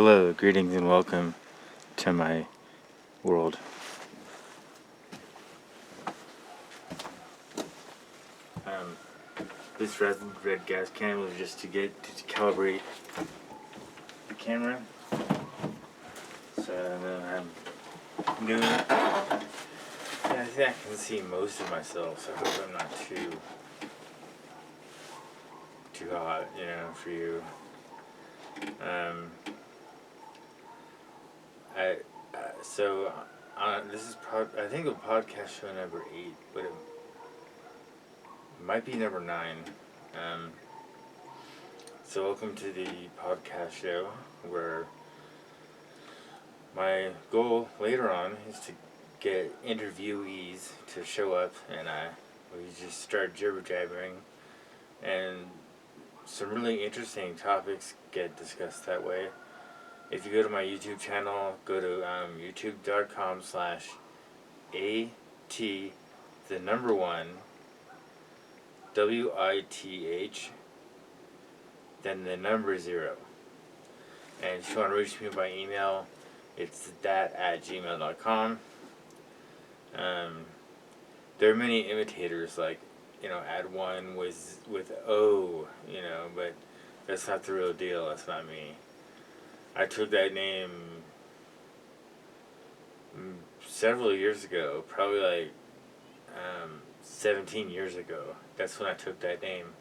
Hello, greetings and welcome to my world. This red gas can was just to calibrate the camera. So I'm doing it. I think I can see most of myself, so I hope I'm not too hot, for you. This is I think a podcast show number 8, but it might be number 9. So welcome to the podcast show, where my goal later on is to get interviewees to show up, and we just start jibber jabbering, and some really interesting topics get discussed that way. If you go to my YouTube channel, go to youtube.com/AT the number 1 WITH then the number 0. And if you want to reach me by email, it's that@gmail.com. There are many imitators, like, add one with O, but that's not the real deal. That's not me. I took that name several years ago, probably like 17 years ago. That's when I took that name.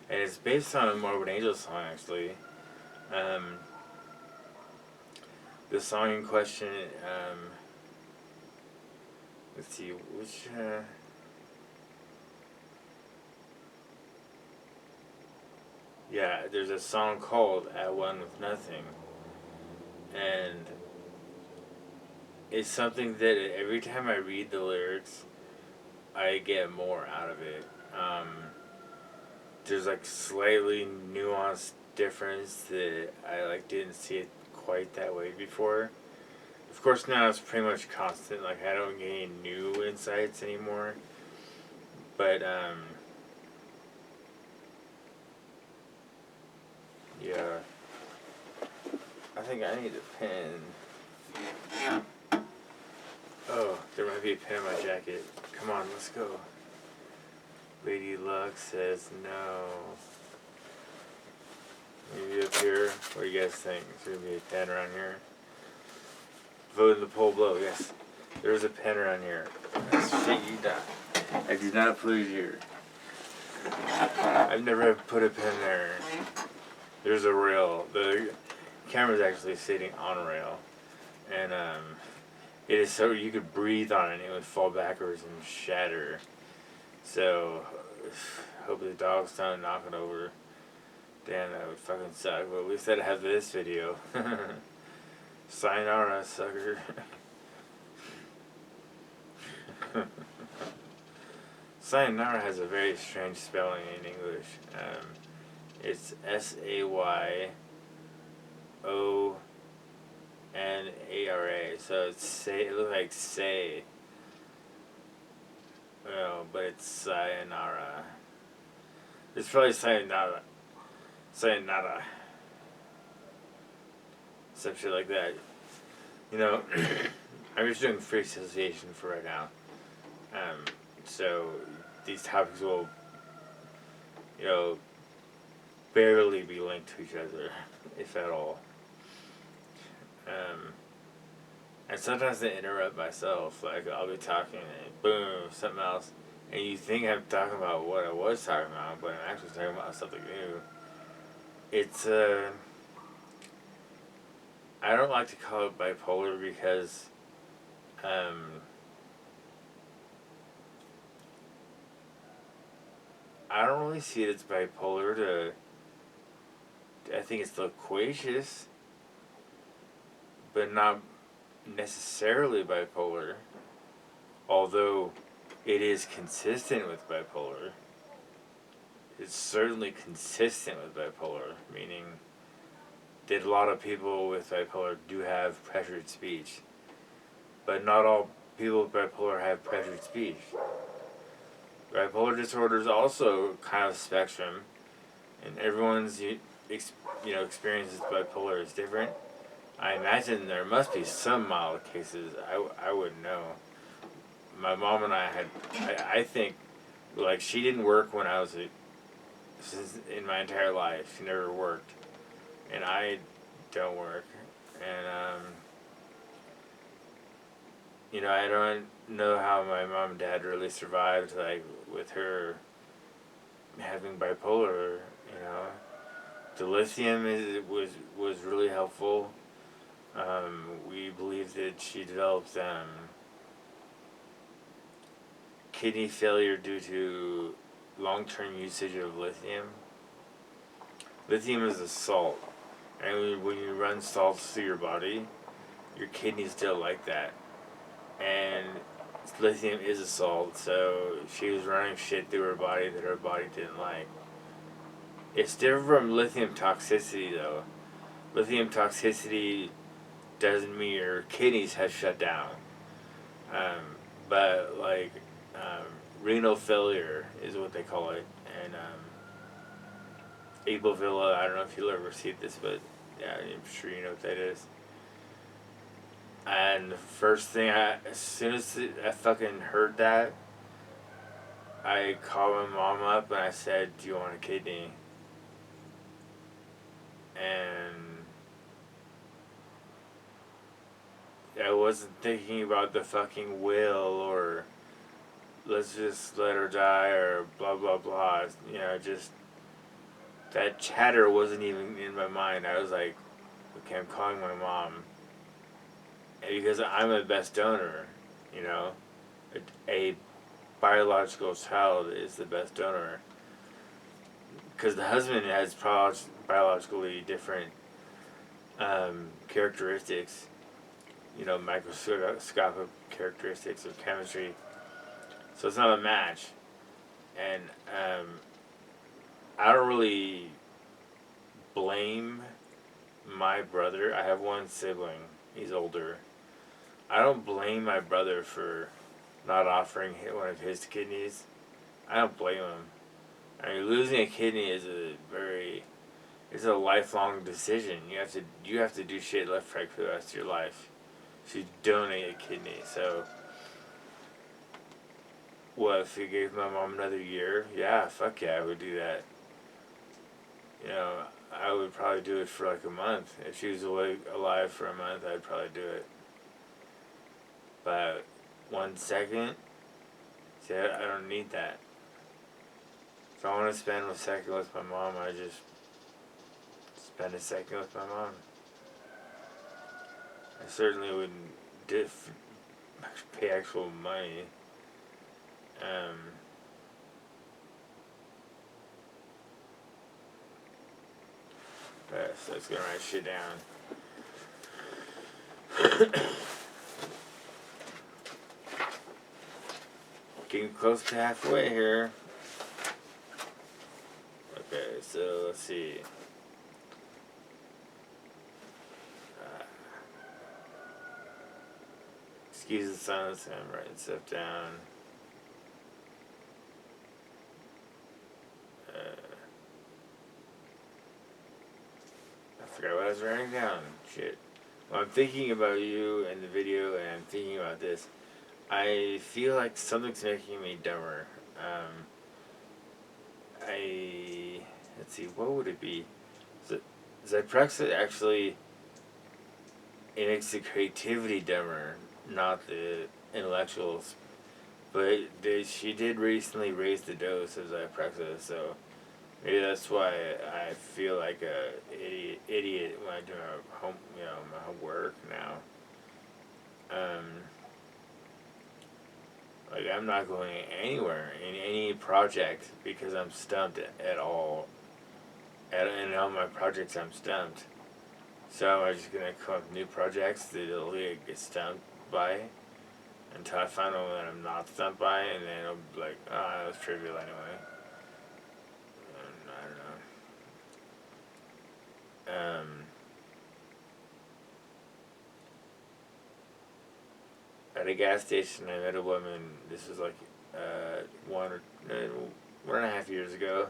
And it's based on a Morbid Angel song, actually. The song in question, let's see, which, yeah, there's a song called At One With Nothing. And it's something that every time I read the lyrics, I get more out of it. There's like slightly nuanced difference that I didn't see it quite that way before. Of course, now it's pretty much constant. Like, I don't get any new insights anymore. But yeah, I think I need a pen. Oh, there might be a pen in my jacket. Come on, let's go. Lady Luck says no. Maybe up here. What do you guys think? Is there going to be a pen around here? Vote in the poll below. Yes, there's a pen around here. Shit, you die. I did not put it here. I've never put a pen there. There's a rail. The camera's actually sitting on a rail. And it is so you could breathe on it and it would fall backwards and shatter. So, hope the dogs don't knock it over. Damn, that would fucking suck. But at least I'd have this video. Sayonara, sucker. Sayonara has a very strange spelling in English. It's SAYONARA. So it's say. It looks like say. Well, but it's sayonara. It's probably sayonara. Sayonara. Some shit like that. I'm just doing free association for right now. So these topics will, barely be linked to each other, if at all. And sometimes I interrupt myself. Like, I'll be talking and boom, something else. And you think I'm talking about what I was talking about, but I'm actually talking about something new. It's, I don't like to call it bipolar because, I don't really see it as bipolar I think it's loquacious, but not necessarily bipolar, although it is consistent with bipolar. It's certainly consistent with bipolar, meaning that a lot of people with bipolar do have pressured speech, but not all people with bipolar have pressured speech. Bipolar disorder is also kind of spectrum, and everyone's experience with bipolar is different. I imagine there must be some mild cases. I wouldn't know. My mom and I had, I think, like, she didn't work when I was since in my entire life. She never worked. And I don't work. And, I don't know how my mom and dad really survived, like, with her having bipolar, you know. The lithium was really helpful. We believe that she developed kidney failure due to long-term usage of lithium. Lithium is a salt, and when you run salts through your body, your kidneys don't like that. And lithium is a salt, so she was running shit through her body that her body didn't like. It's different from lithium toxicity, though. Lithium toxicity doesn't mean your kidneys have shut down. But, like, renal failure is what they call it. And Abelvilla, I don't know if you'll ever see this, but yeah, I'm sure you know what that is. And the first thing, as soon as I fucking heard that, I called my mom up and I said, "Do you want a kidney?" And I wasn't thinking about the fucking will or let's just let her die or blah blah blah. Just that chatter wasn't even in my mind. I was like, okay, I'm calling my mom. And because I'm the best donor, you know, a biological child is the best donor. Because the husband has biologically different characteristics, microscopic characteristics of chemistry. So it's not a match. And I don't really blame my brother. I have one sibling. He's older. I don't blame my brother for not offering one of his kidneys. I don't blame him. I mean, losing a kidney is it's a lifelong decision. You have to do shit left right for the rest of your life. To donate a kidney. So, what if you gave my mom another year? Yeah, fuck yeah, I would do that. I would probably do it for like a month. If she was alive for a month, I'd probably do it. But 1 second, see, I don't need that. If I want to spend a second with my mom, I just spend a second with my mom. I certainly wouldn't pay actual money. So let's go write shit down. Getting close to halfway here. Okay, so let's see. Excuse the silence, I'm writing stuff down. I forgot what I was writing down. Shit. Well, I'm thinking about you and the video, and I'm thinking about this. I feel like something's making me dumber. Let's see, what would it be? Zyprexa actually, it makes the creativity dumber, not the intellectuals. But she did recently raise the dose of Zyprexa, so maybe that's why I feel like a idiot when I do my homework now. Like, I'm not going anywhere in any project because I'm stumped at all. In all my projects, I'm stumped. So I'm just gonna come up with new projects that I'll get stumped by until I find one that I'm not stumped by, and then I'll be like, oh, that was trivial anyway. I don't know. At a gas station, I met a woman. This was like 1.5 years ago.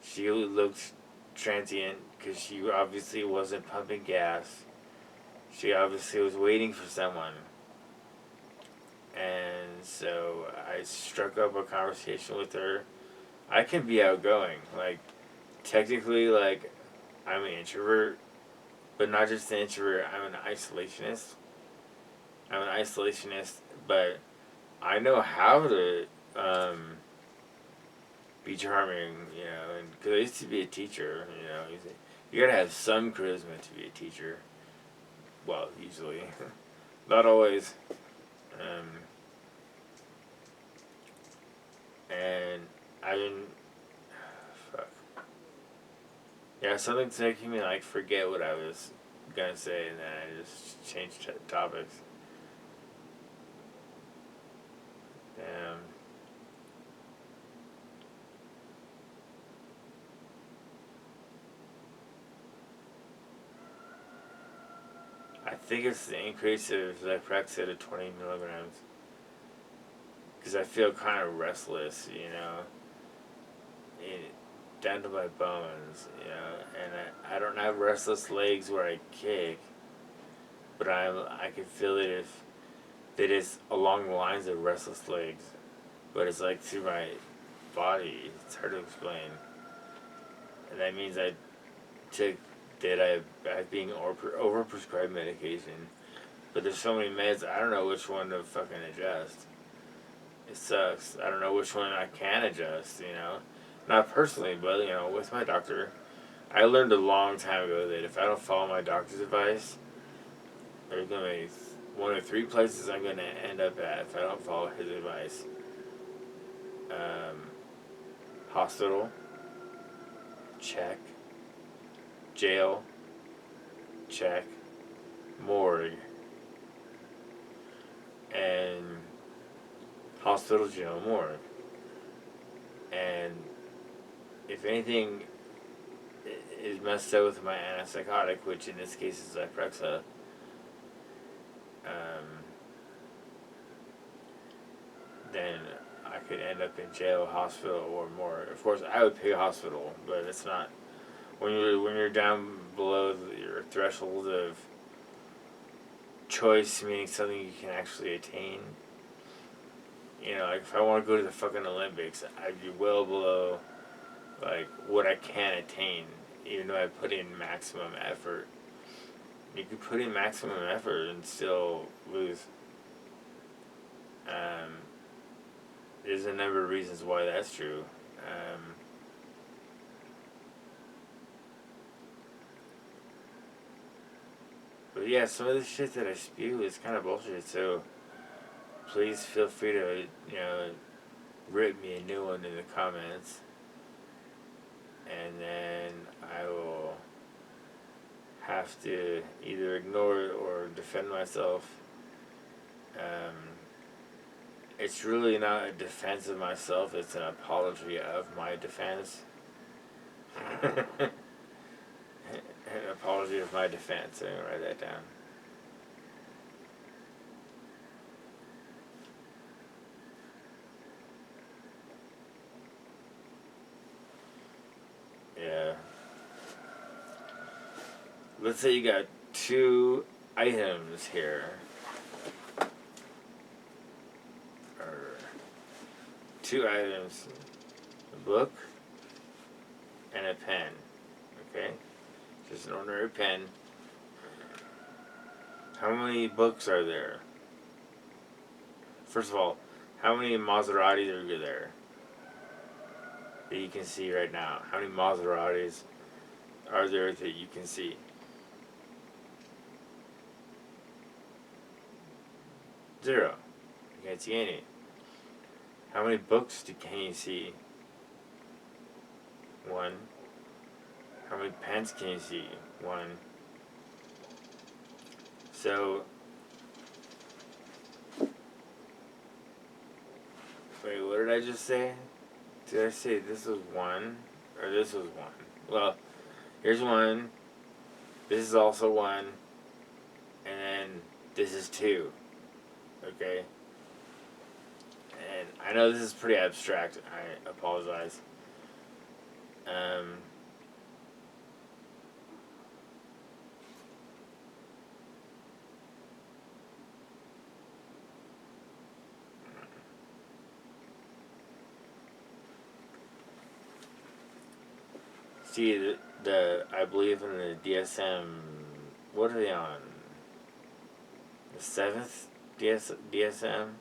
She looked transient because she obviously wasn't pumping gas. she obviously was waiting for someone. And so I struck up a conversation with her. I can be outgoing. Like, technically, like, I'm an introvert, but not just an introvert, I'm an isolationist. But I know how to be charming, you know, and because I used to be a teacher, you know, you gotta have some charisma to be a teacher. Well, usually, not always. Um, and I didn't. Fuck. Yeah, something's making me like forget what I was gonna say, and then I just changed topics. Um, I think it's the increase of Zyprexa to 20 milligrams. Because I feel kind of restless, you know, down to my bones, you know, and I don't have restless legs where I kick, but I can feel it if that is along the lines of restless legs, but it's like through my body. It's hard to explain, and that means I took that I've being over prescribed medication, but there's so many meds I don't know which one to fucking adjust. It sucks. I don't know which one I can adjust, you know. Not personally, but, you know, with my doctor. I learned a long time ago that if I don't follow my doctor's advice, there's going to be one of three places I'm going to end up at if I don't follow his advice. Hospital. Check. Jail. Check. Morgue. And hospital, jail, morgue. And if anything is messed up with my antipsychotic, which in this case is Zyprexa, then I could end up in jail, hospital, or more. Of course, I would pick hospital, but it's not when you're down below your threshold of choice, meaning something you can actually attain. You know, like if I want to go to the fucking Olympics, I'd be well below like what I can attain, even though I put in maximum effort. You could put in maximum effort and still lose. There's a number of reasons why that's true. But yeah, some of the shit that I spew is kind of bullshit, so please feel free to, you know, rip me a new one in the comments. And then I will have to either ignore it or defend myself. It's really not a defense of myself, it's an apology of my defense. An apology of my defense. I'm gonna write that down. Yeah. Let's say you got two items here. Or two items. A book and a pen. Okay? Just an ordinary pen. How many books are there? First of all, how many Maseratis are there that you can see right now? How many Maseratis are there that you can see? Zero. You can't see any. How many books can you see? One. How many pens can you see? One. So, wait, what did I just say? Did I say this was one? Or this was one? Well, here's one. This is also one. And then this is two. Okay? And I know this is pretty abstract. I apologize. See, I believe in the DSM, what are they on? The 7th DSM?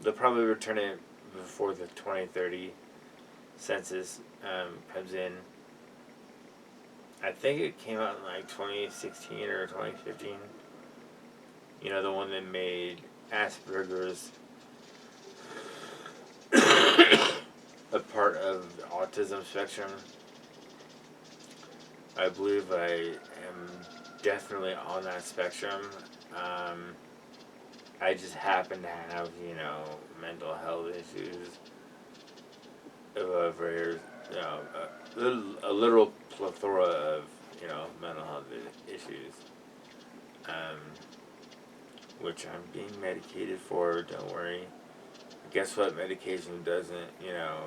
They'll probably return it before the 2030 census comes in. I think it came out in like 2016 or 2015. You know, the one that made Asperger's a part of the autism spectrum. I believe I am definitely on that spectrum. I just happen to have, you know, mental health issues. A literal plethora of, you know, mental health issues. Which I'm being medicated for, don't worry. Guess what medication doesn't, you know,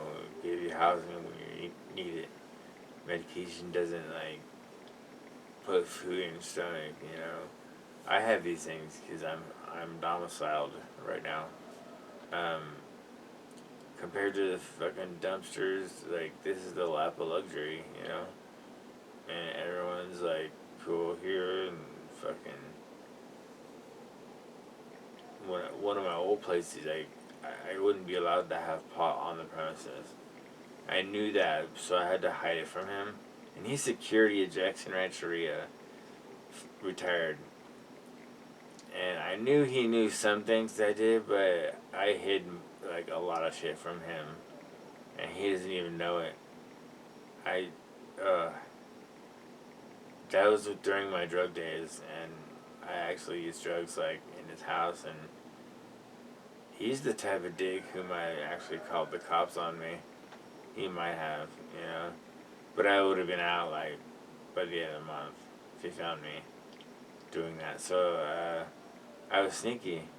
give you housing when you need it. Medication doesn't, like, put food in your stomach, you know. I have these things because I'm domiciled right now. Compared to the fucking dumpsters, like, this is the lap of luxury, you know. And everyone's like cool here, and fucking one of my old places, I wouldn't be allowed to have pot on the premises. I knew that, so I had to hide it from him. And he's security at Jackson Rancheria, retired. And I knew he knew some things I did, but I hid like a lot of shit from him, and he doesn't even know it. That was during my drug days, and I actually used drugs like in his house, and he's the type of dick who might actually called the cops on me. He might have, you know, but I would have been out like by the end of the month if he found me doing that. So I was sneaky.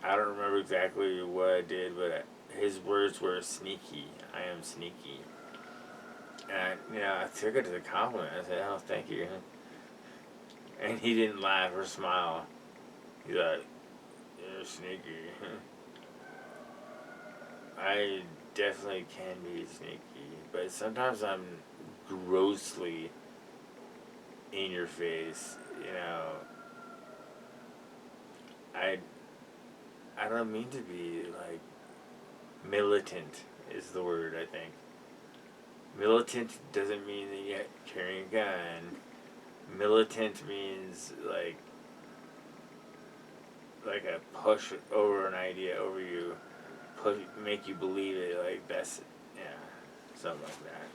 I don't remember exactly what I did, but his words were sneaky. I am sneaky. And I took it as a compliment. I said, "Oh, thank you." And he didn't laugh or smile. He's like, "You're sneaky." I definitely can be sneaky, but sometimes I'm grossly in your face. I don't mean to be like militant is the word, I think. Militant doesn't mean that you're carrying a gun. Militant means like a push over an idea over you, make you believe it. Like that's something like that.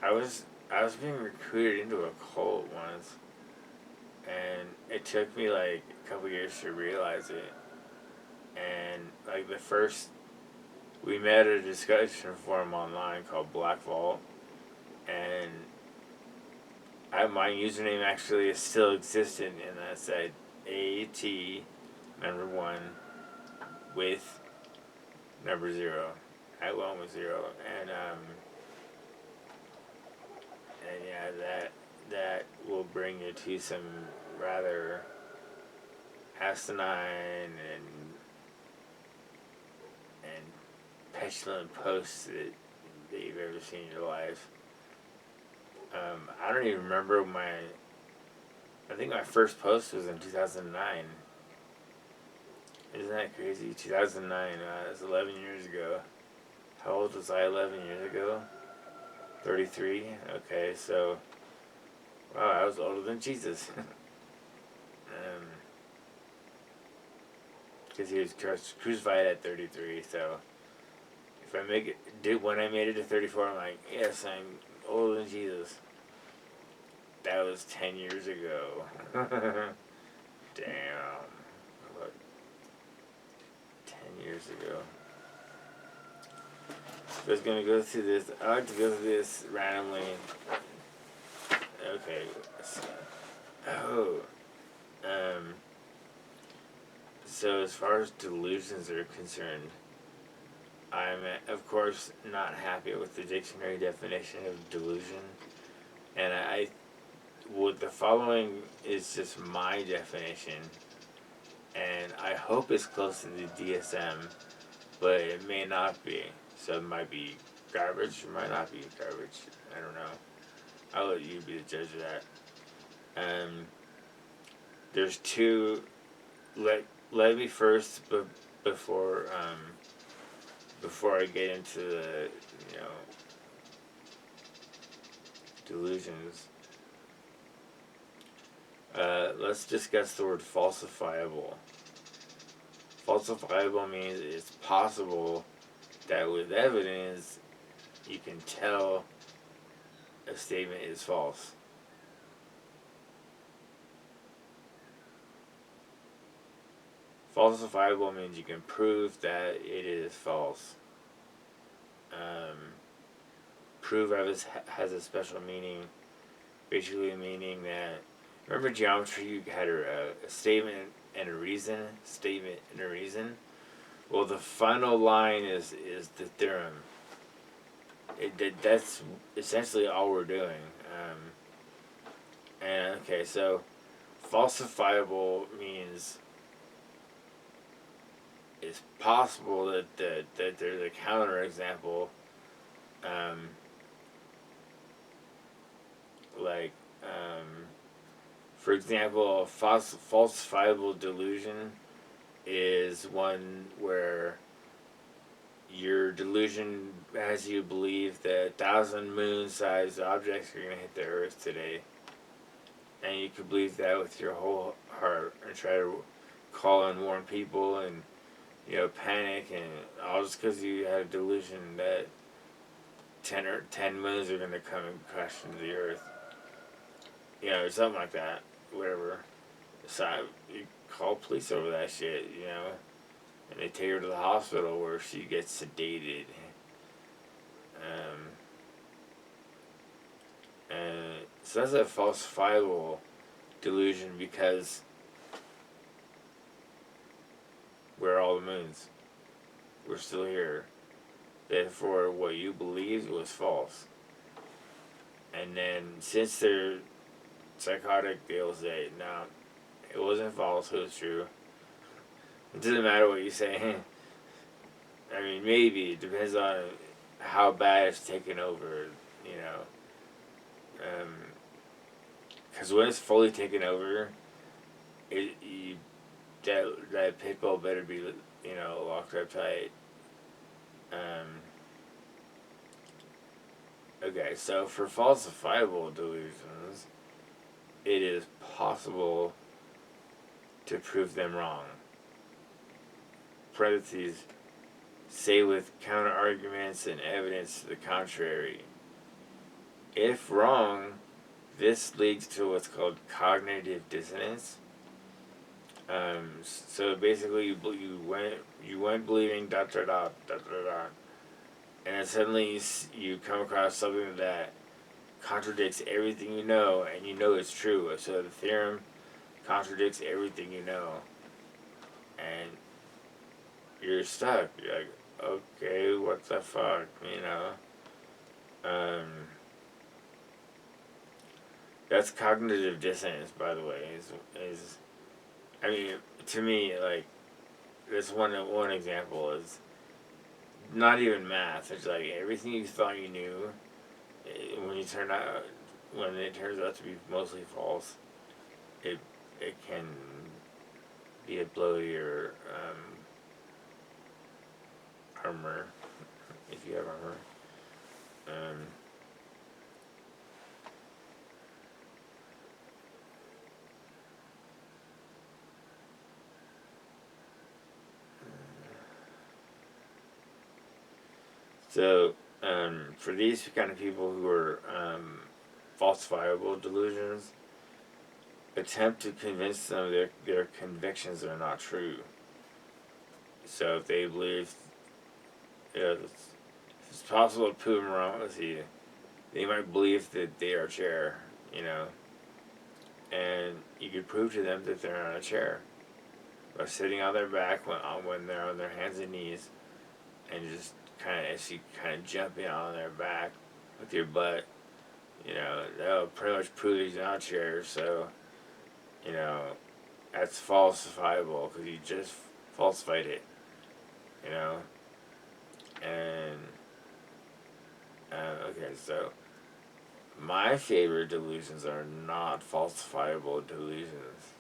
I was being recruited into a cult once, and it took me like a couple years to realize it. And like we met at a discussion forum online called Black Vault, and my username actually is still existent, and that's at AT number 1 with number 0 at 1 with 0, and yeah, that will bring you to some rather asinine and petulant posts that you've ever seen in your life. I don't even remember I think my first post was in 2009. Isn't that crazy? 2009, that's 11 years ago. How old was I 11 years ago? 33? Okay, so, wow, I was older than Jesus. Because he was crucified at 33, so when I made it to 34, I'm like, yes, I'm older than Jesus. That was 10 years ago. Damn. What? 10 years ago. So I was going to go through this. I like to go through this randomly. Okay. So as far as delusions are concerned, I'm, of course, not happy with the dictionary definition of delusion. And the following is just my definition. And I hope it's close to the DSM, but it may not be. So it might be garbage, it might not be garbage. I don't know. I'll let you be the judge of that. There's two. Let me first, but before I get into the delusions. Let's discuss the word falsifiable. Falsifiable means it's possible that with evidence you can tell a statement is false. Falsifiable means you can prove that it is false. Prove has a special meaning, basically meaning that, remember geometry, you had a statement and a reason, Well, the final line is the theorem. That's essentially all we're doing. And okay, so falsifiable means it's possible that there's a counterexample, like for example, a falsifiable delusion is one where your delusion has you believe that 1,000 moon-sized objects are going to hit the Earth today. And you could believe that with your whole heart and try to call and warn people and, panic, and all just because you had a delusion that 10 moons are going to come and crash into the Earth. Something like that. Whatever. So you call police over that shit, and they take her to the hospital where she gets sedated. And so that's a falsifiable delusion because where are all the moons? We're still here. Therefore, what you believed was false. And then, since they're psychotic, they'll say, no, it wasn't false, it was true. It doesn't matter what you say. I mean, maybe. It depends on how bad it's taken over, Because when it's fully taken over, that pit bull better be, locked up tight. Okay, so for falsifiable delusions, it is possible to prove them wrong. Parentheses, say with counter arguments and evidence to the contrary. If wrong, this leads to what's called cognitive dissonance. So basically, you went believing ... and then suddenly you come across something that contradicts everything you know, and you know it's true. So the theorem contradicts everything you know, and you're stuck. You're like, okay, what the fuck, That's cognitive dissonance, by the way. I mean, to me, like, this one example is not even math. It's like everything you thought you knew, when it turns out to be mostly false, it can be a blow to your armor, if you have armor. So, for these kind of people who are falsifiable delusions, attempt to convince them their convictions are not true. So if they believe it's possible to prove them wrong, they might believe that they are a chair, and you could prove to them that they're not a chair by sitting on their back when they're on their hands and knees, and just as you jump in on their back with your butt, that'll pretty much prove that you're not a chair. So, that's falsifiable because you just falsified it, and So my favorite delusions are not falsifiable delusions.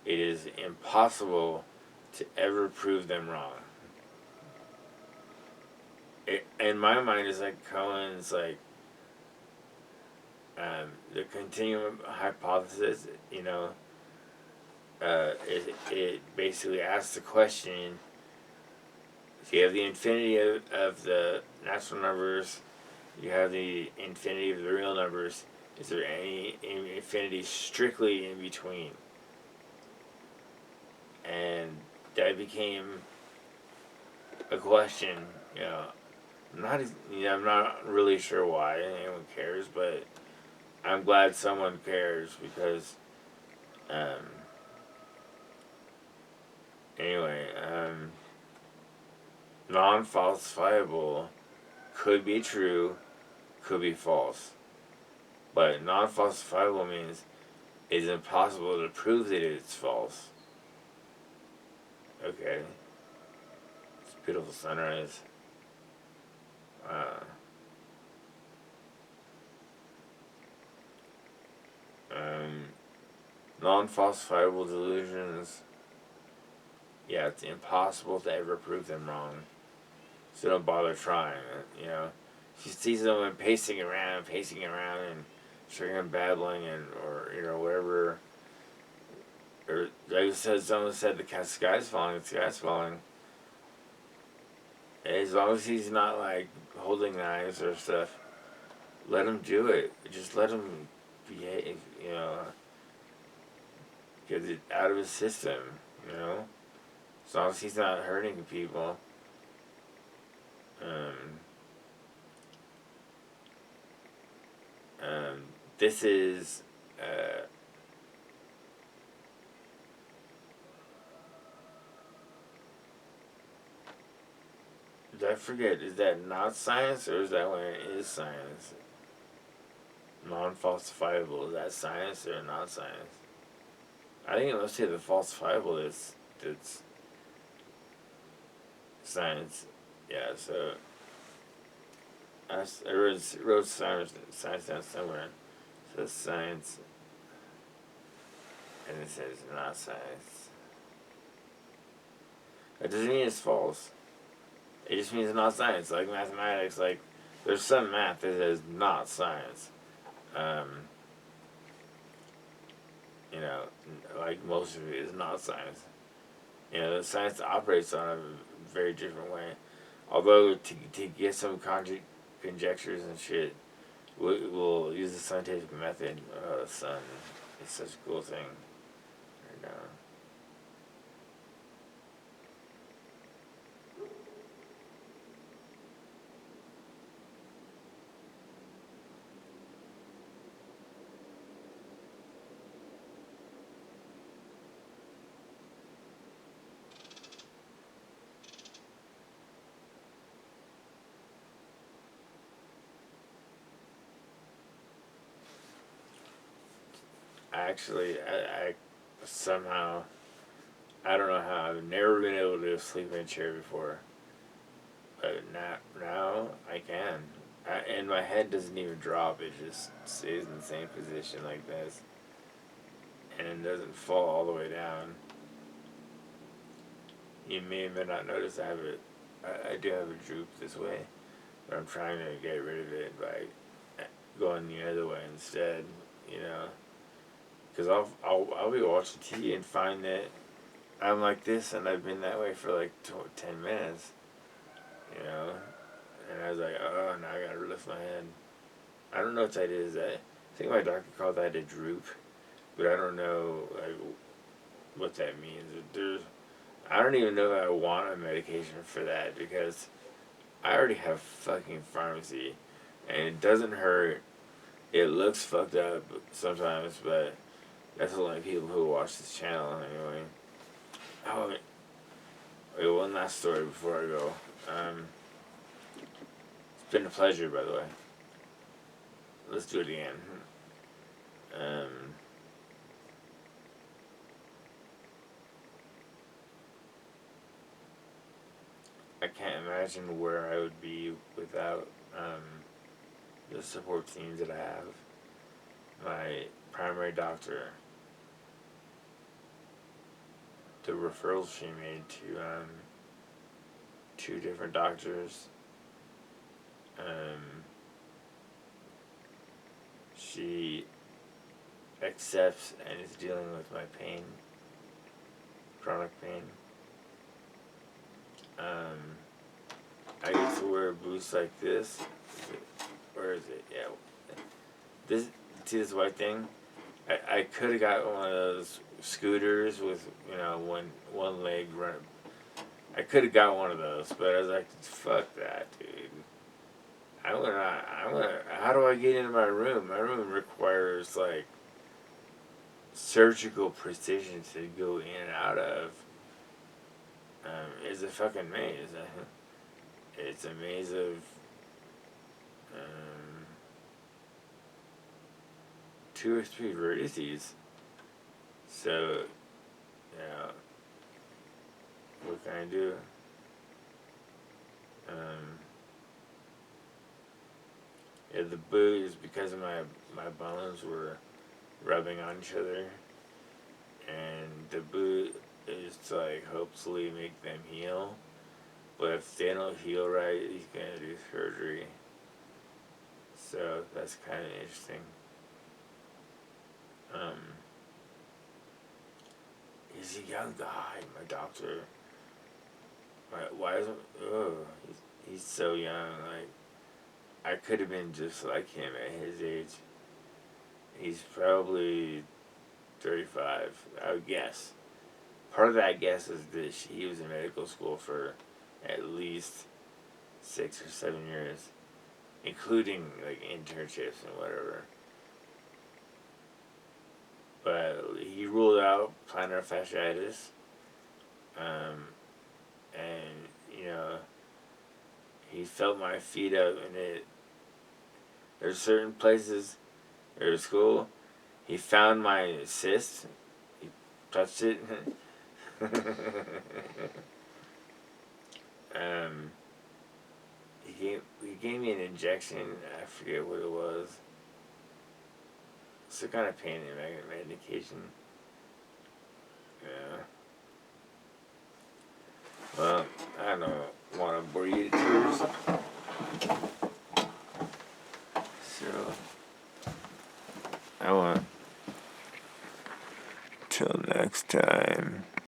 It is impossible to ever prove them wrong. In my mind, it's like Cohen's like the continuum hypothesis. It basically asks the question: if you have the infinity of the natural numbers, you have the infinity of the real numbers. Is there any infinity strictly in between? And that became a question. I'm not really sure why anyone cares, but I'm glad someone cares because, um, anyway, non-falsifiable could be true, could be false, but non-falsifiable means it's impossible to prove that it's false. Okay, it's a beautiful sunrise. Uh, um, Non-falsifiable delusions. Yeah, it's impossible to ever prove them wrong. So don't bother trying. If you see someone pacing around, and sure babbling, or whatever. Or like someone said, the sky's falling. The sky's falling. As long as he's not like holding knives or stuff, let him do it. Just let him behave. Get it out of his system. As long as he's not hurting people. This is I forget, is that not science or is that when it is science? Non-falsifiable, is that science or not science? I think it must say the falsifiable is it's science. Yeah, so I wrote science down somewhere. It says science and it says not science. That doesn't mean it's false. It just means it's not science. Like mathematics, like there's some math that is not science. Like most of it is not science. The science operates on a very different way. Although to get some conjectures and shit, we'll use the scientific method. The sun is such a cool thing right now. Actually, I somehow, I don't know how, I've never been able to sleep in a chair before. But now I can. And my head doesn't even drop, it just stays in the same position like this. And it doesn't fall all the way down. You may or may not notice I do have a droop this way, but I'm trying to get rid of it by going the other way instead, Because I'll be watching TV and find that I'm like this and I've been that way for like 10 minutes, And I was like, oh, now I gotta lift my head. I don't know what that is. I think my doctor called that a droop, but I don't know what that means. I don't even know if I want a medication for that because I already have fucking pharmacy, and it doesn't hurt. It looks fucked up sometimes, but that's only people who watch this channel anyway. Oh, wait, one last story before I go. It's been a pleasure, by the way. Let's do it again. I can't imagine where I would be without the support teams that I have. My primary doctor, the referrals she made to 2 different doctors. She accepts and is dealing with my pain, chronic pain. I used to wear boots like this. Where is it? Yeah. This, see this white thing? I could have got one of those scooters with, one leg run. I could have got one of those, but I was like, fuck that, dude. How do I get into my room? My room requires, like, surgical precision to go in and out of. It's a fucking maze. It's a maze of 2 or 3 vertices. So, what can I do? The boot is because of my bones were rubbing on each other, and the boot is to, like, hopefully make them heal. But if they don't heal right, he's gonna do surgery. So that's kind of interesting. He's a young guy, my doctor. Why isn't? Oh, he's so young. Like, I could have been just like him at his age. He's probably 35, I would guess. Part of that guess is that he was in medical school for at least 6 or 7 years, including, like, internships and whatever. But he ruled out plantar fasciitis, and he felt my feet up, and there's certain places at school. He found my cyst. He touched it. He gave me an injection. I forget what it was. Some kind of pain medication. Yeah. Well, I don't want to bore you to tears. So, I want till next time.